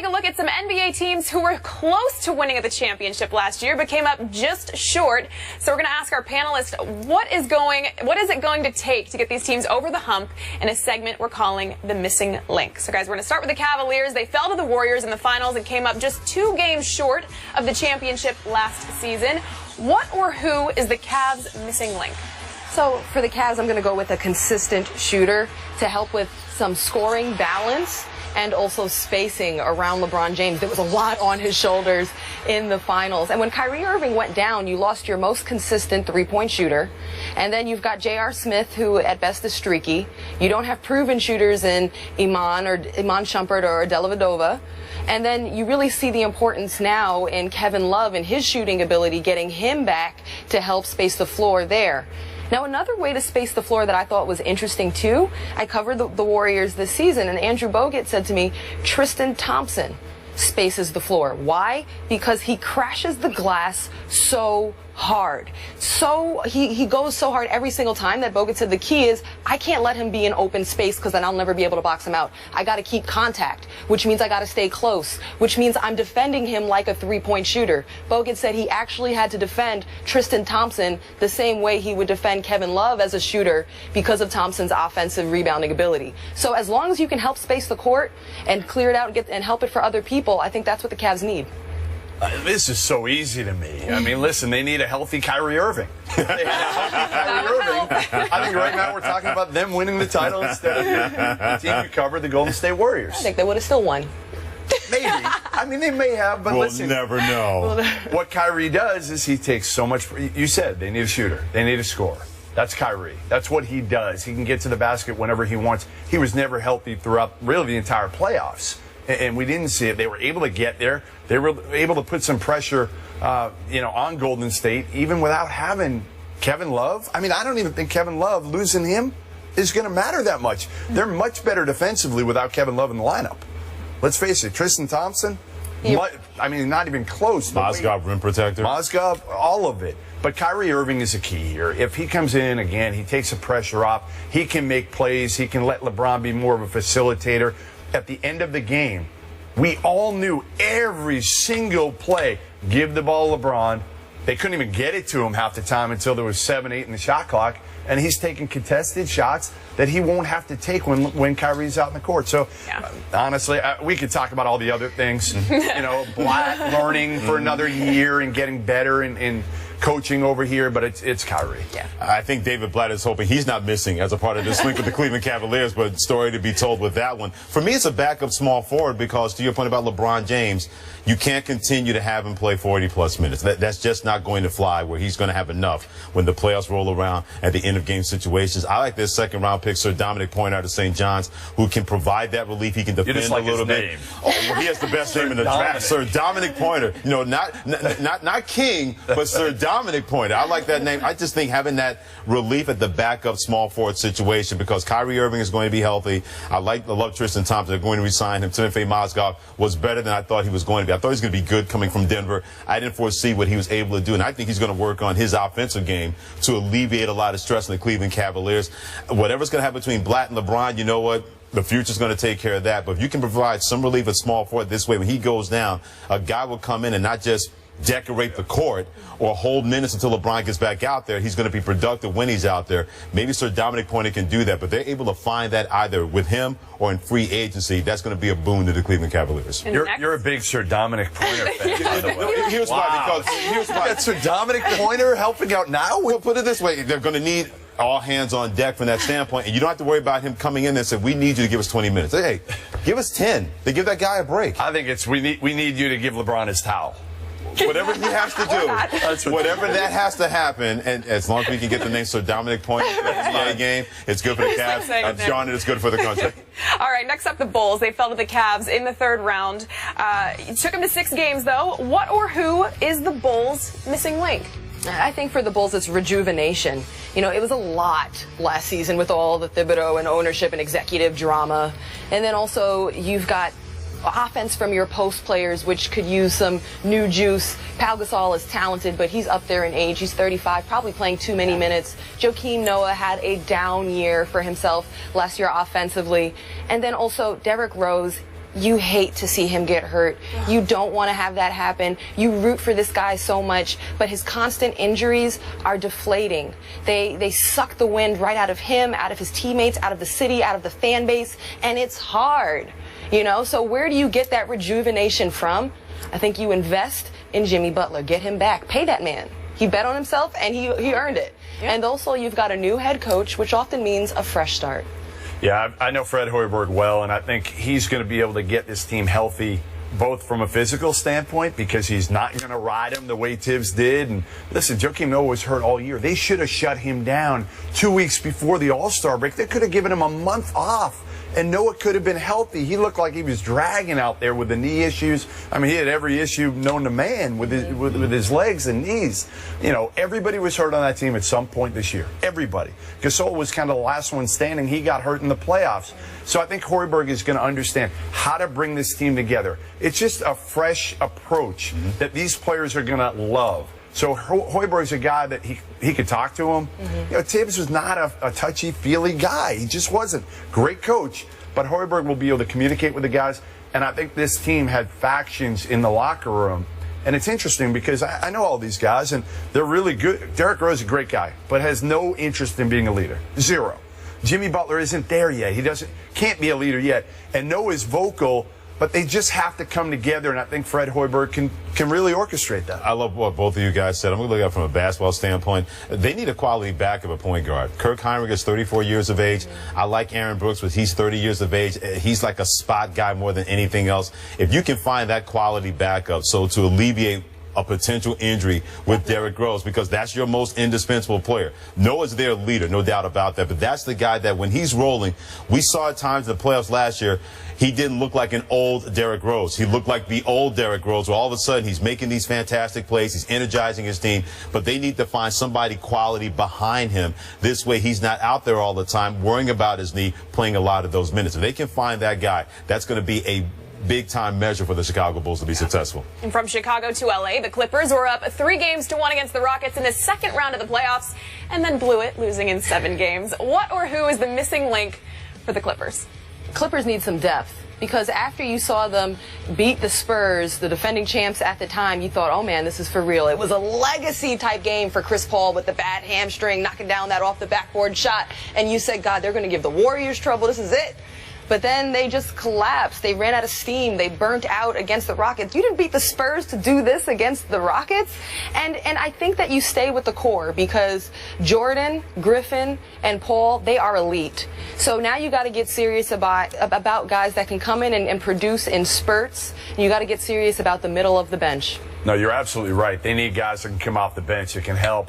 take a look at some NBA teams who were close to winning at the championship last year but came up just short. So we're going to ask our panelists what is it going to take to get these teams over the hump in a segment we're calling the missing link. So guys, we're going to start with the Cavaliers. They fell to the Warriors in the finals and came up just 2 games short of the championship last season. What or who is the Cavs' missing link? So for the Cavs, I'm going to go with a consistent shooter to help with some scoring balance and also spacing around LeBron James. There was a lot on his shoulders in the finals. And when Kyrie Irving went down, you lost your most consistent three-point shooter. And then you've got J.R. Smith, who at best is streaky. You don't have proven shooters in Iman Shumpert or Dellavedova. And then you really see the importance now in Kevin Love and his shooting ability, getting him back to help space the floor there. Now, another way to space the floor that I thought was interesting, too, I covered the Warriors this season, and Andrew Bogut said to me, Tristan Thompson spaces the floor. Why? Because he crashes the glass so hard. So he goes so hard every single time that Bogut said the key is I can't let him be in open space because then I'll never be able to box him out. I got to keep contact, which means I got to stay close, which means I'm defending him like a three-point shooter. Bogut said he actually had to defend Tristan Thompson the same way he would defend Kevin Love as a shooter because of Thompson's offensive rebounding ability. So as long as you can help space the court and clear it out and help it for other people, I think that's what the Cavs need. This is so easy to me. I mean, listen, they need a healthy Kyrie Irving. They need a healthy Kyrie Irving. I think right now we're talking about them winning the title instead of the team who covered, the Golden State Warriors. I think they would have still won. Maybe. I mean, they may have, but listen. We'll never know. What Kyrie does is he takes so much. You said they need a shooter. They need a scorer. That's Kyrie. That's what he does. He can get to the basket whenever he wants. He was never healthy throughout really the entire playoffs. And we didn't see it. They were able to get there. They were able to put some pressure, on Golden State, even without having Kevin Love. I mean, I don't even think Kevin Love, losing him, is going to matter that much. They're much better defensively without Kevin Love in the lineup. Let's face it, Tristan Thompson, not even close. Mozgov, rim protector. Mozgov, all of it. But Kyrie Irving is a key here. If he comes in, again, he takes the pressure off. He can make plays. He can let LeBron be more of a facilitator. At the end of the game, we all knew every single play, give the ball to LeBron. They couldn't even get it to him half the time until there was 7-8 in the shot clock. And he's taking contested shots that he won't have to take when Kyrie's out in the court. So, honestly, we could talk about all the other things. Blatt learning for another year and getting better in coaching over here, but it's Kyrie. Yeah. I think David Blatt is hoping he's not missing as a part of this link with the Cleveland Cavaliers, but story to be told with that one. For me, it's a backup small forward because, to your point about LeBron James, you can't continue to have him play 40-plus minutes. That's just not going to fly where he's going to have enough when the playoffs roll around at the end-of-game situations. I like this second-round pick, Sir Dominic Pointer out of St. John's, who can provide that relief. He can defend a little bit. Oh, well, he has the best name in the draft, Sir Dominic Pointer. Not King, but Sir Dominic Pointer. I like that name. I just think having that relief at the backup small forward situation because Kyrie Irving is going to be healthy. I love Tristan Thompson. They're going to resign him. Timothy Mozgov was better than I thought he was going to be. I thought he was going to be good coming from Denver. I didn't foresee what he was able to do, and I think he's going to work on his offensive game to alleviate a lot of stress in the Cleveland Cavaliers. Whatever's going to happen between Blatt and LeBron, you know what? The future's going to take care of that. But if you can provide some relief at small forward this way, when he goes down, a guy will come in and not just decorate the court or hold minutes until LeBron gets back out there. He's going to be productive when he's out there. Maybe Sir Dominic Pointer can do that, but they're able to find that either with him or in free agency. That's going to be a boon to the Cleveland Cavaliers. You're a big Sir Dominic Pointer fan, by the way. Here's why. Got Sir Dominic Pointer helping out now? We'll put it this way. They're going to need all hands on deck from that standpoint, and you don't have to worry about him coming in and saying, we need you to give us 20 minutes. Hey, give us 10. They give that guy a break. I think it's we need you to give LeBron his towel. Whatever he has to do, whatever that has to happen, and as long as we can get the name Sir Dominic Pointer in the NBA game, it's good for the Cavs. I'm John, and it's good for the country. All right, next up, the Bulls. They fell to the Cavs in the 3rd round. It took them to 6 games, though. What or who is the Bulls' missing link? I think for the Bulls, it's rejuvenation. It was a lot last season with all the Thibodeau and ownership and executive drama. And then also you've got offense from your post players, which could use some new juice. Pau Gasol is talented, but he's up there in age. He's 35, probably playing too many minutes. Joakim Noah had a down year for himself last year offensively. And then also Derrick Rose, you hate to see him get hurt. You don't want to have that happen. You root for this guy so much, but his constant injuries are deflating. They suck the wind right out of him, out of his teammates, out of the city, out of the fan base, and it's hard, you know? So where do you get that rejuvenation from? I think you invest in Jimmy Butler. Get him back. Pay that man. He bet on himself, and he earned it. Yeah. And also, you've got a new head coach, which often means a fresh start. Yeah, I know Fred Hoiberg well, and I think he's going to be able to get this team healthy, both from a physical standpoint, because he's not going to ride him the way Tibbs did. And listen, Joakim Noah was hurt all year. They should have shut him down 2 weeks before the All-Star break. They could have given him a month off, and Noah could have been healthy. He looked like he was dragging out there with the knee issues. I mean, he had every issue known to man with his legs and knees. You know, everybody was hurt on that team at some point this year. Everybody. Gasol was kind of the last one standing. He got hurt in the playoffs. So I think Hoiberg is going to understand how to bring this team together. It's just a fresh approach that these players are going to love. So Hoiberg's a guy that he could talk to him. You know, Tibbs was not a touchy-feely guy. He just wasn't. Great coach, but Hoiberg will be able to communicate with the guys. And I think this team had factions in the locker room. And it's interesting because I know all these guys, and they're really good. Derrick Rose is a great guy, but has no interest in being a leader. Zero. Jimmy Butler isn't there yet. He can't be a leader yet. And Noah's vocal, but they just have to come together, and I think Fred Hoiberg can really orchestrate that. I love what both of you guys said. I'm going to look at it from a basketball standpoint. They need a quality back of a point guard. Kirk Hinrich is 34 years of age. I like Aaron Brooks, but he's 30 years of age. He's like a spot guy more than anything else. If you can find that quality backup, so to alleviate a potential injury with Derrick Rose, because that's your most indispensable player. Noah's their leader, no doubt about that, but that's the guy that when he's rolling, we saw at times in the playoffs last year, he didn't look like an old Derrick Rose. He looked like the old Derrick Rose, where all of a sudden he's making these fantastic plays, he's energizing his team, but they need to find somebody quality behind him. This way he's not out there all the time worrying about his knee, playing a lot of those minutes. If they can find that guy, that's going to be a big-time measure for the Chicago Bulls to be successful. And from Chicago to L.A., the Clippers were up 3-1 against the Rockets in the second round of the playoffs and then blew it, losing in 7 games. What or who is the missing link for the Clippers? Clippers need some depth, because after you saw them beat the Spurs, the defending champs at the time, you thought, oh man, this is for real. It was a legacy type game for Chris Paul with the bad hamstring, knocking down that off the backboard shot, and you said, God, they're going to give the Warriors trouble. This is it. But then they just collapsed. They ran out of steam. They burnt out against the Rockets. You didn't beat the Spurs to do this against the Rockets. And I think that you stay with the core, because Jordan, Griffin, and Paul, they are elite. So now you got to get serious about guys that can come in and produce in spurts. You got to get serious about the middle of the bench. No, you're absolutely right. They need guys that can come off the bench that can help.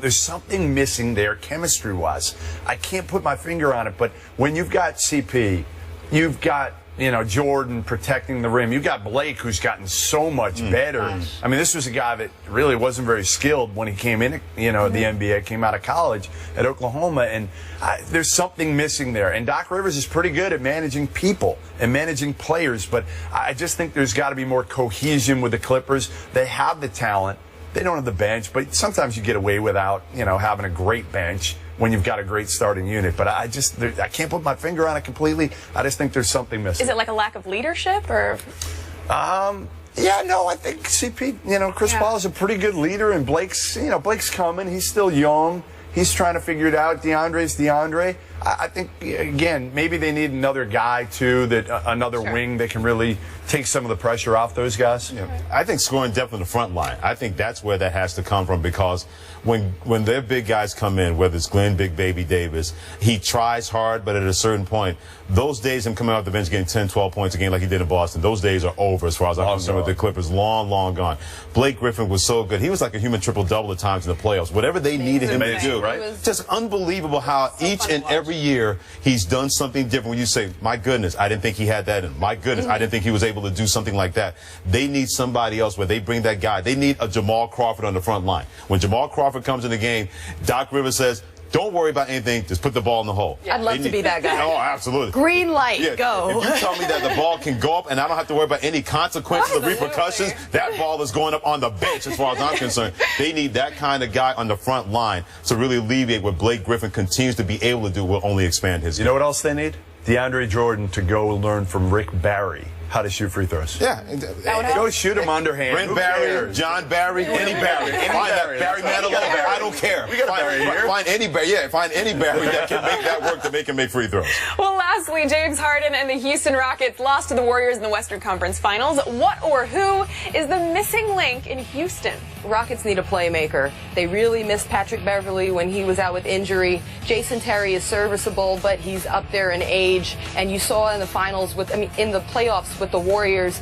There's something missing there chemistry-wise. I can't put my finger on it, but when you've got CP, you've got, you know, Jordan protecting the rim. You've got Blake, who's gotten so much better. I mean, this was a guy that really wasn't very skilled when he came in, you know, the NBA, came out of college at Oklahoma, and there's something missing there. And Doc Rivers is pretty good at managing people and managing players, but I just think there's got to be more cohesion with the Clippers. They have the talent. They don't have the bench, but sometimes you get away without, you know, having a great bench when you've got a great starting unit. But I can't put my finger on it completely. I just think there's something missing. Is it like a lack of leadership, or? Yeah, no, I think CP, you know, Chris Paul is a pretty good leader, and Blake's coming. He's still young. He's trying to figure it out. DeAndre's DeAndre. I think, again, maybe they need another guy, too, another wing that can really take some of the pressure off those guys. Yeah. I think scoring depth in the front line, I think that's where that has to come from, because when their big guys come in, whether it's Glenn Big Baby Davis, he tries hard, but at a certain point, those days him coming off the bench getting 10, 12 points a game like he did in Boston, those days are over as far as I'm concerned with the Clippers. Long, long gone. Blake Griffin was so good. He was like a human triple-double at times in the playoffs. Whatever they needed him to do, right? Just unbelievable how each and every year he's done something different. When you say, my goodness, I didn't think he had that in. My goodness, I didn't think he was able to do something like that. They need somebody else where they bring that guy. They need a Jamal Crawford on the front line. When Jamal Crawford comes in the game, Doc Rivers says, don't worry about anything. Just put the ball in the hole. I'd love to be that guy. Oh, absolutely. Green light, go. If you tell me that the ball can go up and I don't have to worry about any consequences or repercussions, that ball is going up on the bench as far as I'm concerned. They need that kind of guy on the front line to really alleviate what Blake Griffin continues to be able to do will only expand his game. You know what else they need? DeAndre Jordan to go learn from Rick Barry how to shoot free throws. Yeah. Go shoot him underhand. Rick Barry, John Barry, any Barry. Find that Barry Manilow. I don't care. We got a Barry here. Find any Barry. Yeah, find any Barry that can make that work to make him make free throws. Well, lastly, James Harden and the Houston Rockets lost to the Warriors in the Western Conference Finals. What or who is the missing link in Houston? Rockets need a playmaker. They really missed Patrick Beverley when he was out with injury. Jason Terry is serviceable, but he's up there in age. And you saw in the finals in the playoffs with the Warriors,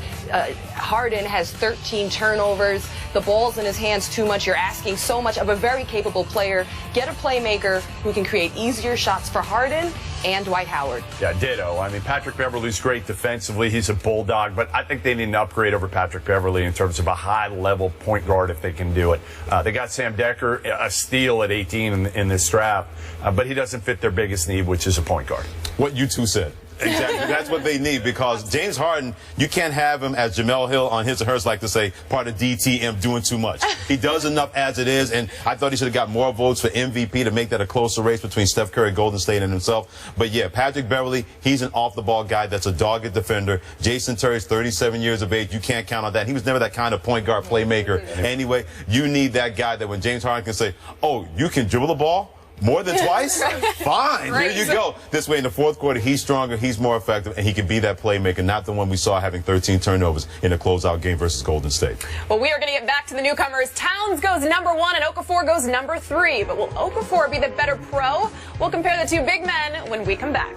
Harden has 13 turnovers. The ball's in his hands too much. You're asking so much of a very capable player. Get a playmaker who can create easier shots for Harden and Dwight Howard. Yeah, ditto. I mean, Patrick Beverley's great defensively. He's a bulldog, but I think they need an upgrade over Patrick Beverley in terms of a high-level point guard if they can do it. They got Sam Decker, a steal at 18 in this draft, but he doesn't fit their biggest need, which is a point guard. What you two said. Exactly. That's what they need, because James Harden, you can't have him, as Jamel Hill on his or hers like to say, part of DTM, doing too much. He does enough as it is, and I thought he should have got more votes for MVP to make that a closer race between Steph Curry, Golden State, and himself. But yeah, Patrick Beverley, he's an off-the-ball guy that's a dogged defender. Jason Terry's 37 years of age. You can't count on that. He was never that kind of point guard playmaker. Anyway, you need that guy that when James Harden can say, oh, you can dribble the ball more than twice? Fine. Here you go. This way, in the fourth quarter, he's stronger, he's more effective, and he can be that playmaker, not the one we saw having 13 turnovers in a closeout game versus Golden State. Well, we are going to get back to the newcomers. Towns goes #1 and Okafor goes #3. But will Okafor be the better pro? We'll compare the two big men when we come back.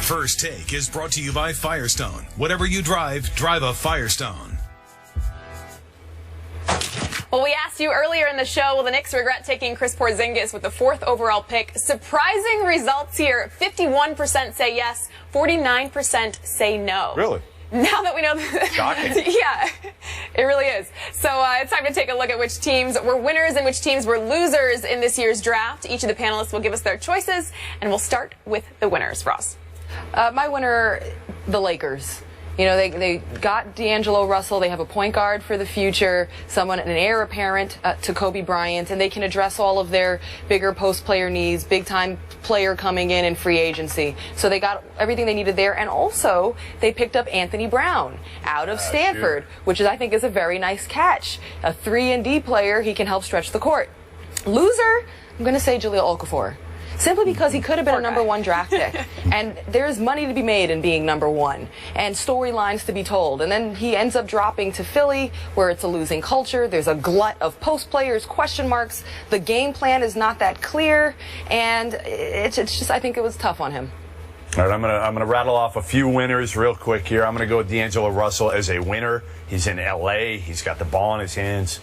First Take is brought to you by Firestone. Whatever you drive, drive a Firestone. Well, we asked you earlier in the show, will the Knicks regret taking Chris Porzingis with the 4th overall pick? Surprising results here. 51% say yes, 49% say no. Really? Now that we know that, Shocking. yeah, it really is. So it's time to take a look at which teams were winners and which teams were losers in this year's draft. Each of the panelists will give us their choices, and we'll start with the winners. Ross. My winner, the Lakers. You know, they got D'Angelo Russell. They have a point guard for the future, an heir apparent to Kobe Bryant, and they can address all of their bigger post-player needs, big-time player coming in free agency. So they got everything they needed there, and also they picked up Anthony Brown out of Stanford, which I think is a very nice catch. A 3-and-D player, he can help stretch the court. Loser, I'm going to say Jahlil Okafor. Simply because he could have been a #1 draft pick. And there's money to be made in being #1 and storylines to be told. And then he ends up dropping to Philly, where it's a losing culture. There's a glut of post players, question marks. The game plan is not that clear. And it's just, I think it was tough on him. All right, I'm gonna rattle off a few winners real quick here. I'm gonna go with D'Angelo Russell as a winner. He's in LA. He's got the ball in his hands.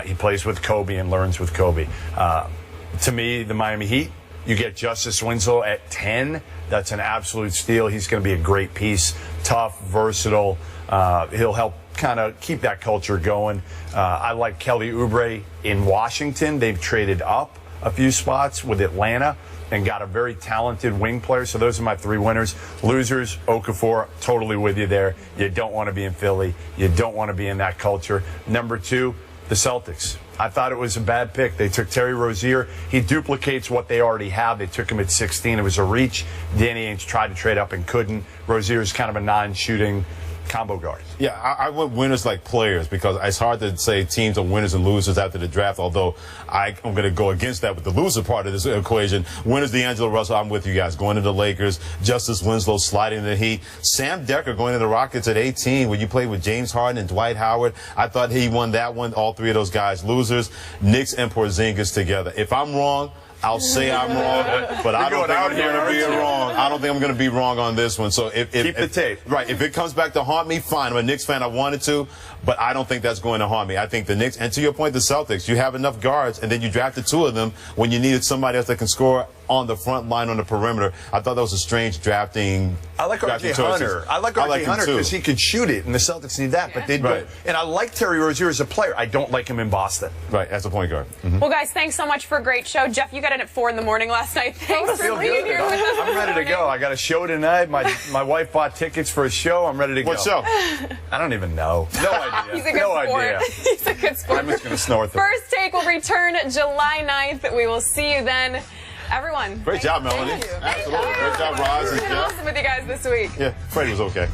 He plays with Kobe and learns with Kobe. To me, the Miami Heat. You get Justice Winslow at 10. That's an absolute steal. He's going to be a great piece. Tough, versatile. He'll help kind of keep that culture going. I like Kelly Oubre in Washington. They've traded up a few spots with Atlanta and got a very talented wing player. So those are my 3 winners. Losers, Okafor, totally with you there. You don't want to be in Philly. You don't want to be in that culture. #2, the Celtics. I thought it was a bad pick. They took Terry Rozier. He duplicates what they already have. They took him at 16. It was a reach. Danny Ainge tried to trade up and couldn't. Rozier is kind of a non-shooting combo guard. Yeah, I went winners like players, because it's hard to say teams are winners and losers after the draft, although I'm going to go against that with the loser part of this equation. Winners, D'Angelo Russell, I'm with you guys. Going to the Lakers, Justice Winslow sliding in the Heat. Sam Decker going to the Rockets at 18, where you played with James Harden and Dwight Howard. I thought he won that one. All 3 of those guys losers. Knicks and Porzingis together. If I'm wrong, I'll say I'm wrong, but I don't think I'm going to be wrong. I don't think I'm going to be wrong on this one. So if keep the tape. Right. If it comes back to haunt me, fine. I'm a Knicks fan. I wanted to, but I don't think that's going to haunt me. I think the Knicks, and to your point, the Celtics, you have enough guards, and then you drafted 2 of them when you needed somebody else that can score on the front line on the perimeter. I thought that was a strange drafting. I like R.J. Hunter. I like R.J. Hunter because he could shoot it, and the Celtics need that. But they don't. And I like Terry Rozier as a player. I don't like him in Boston. Right, as a point guard. Well, guys, thanks so much for a great show. Jeff, you got in at 4 in the morning last night. Thanks for being here with us. I'm ready to go. I got a show tonight. My wife bought tickets for a show. I'm ready to go. What show? I don't even know. No idea. He's a good sport. He's a good sport. I'm just going to snore through. First Take will return July 9th. We will see you then. everyone. Great job, Melanie. Thank you. Absolutely. Great job, Roz. It's been awesome with you guys this week. Yeah, Freddie was okay.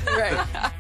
Right.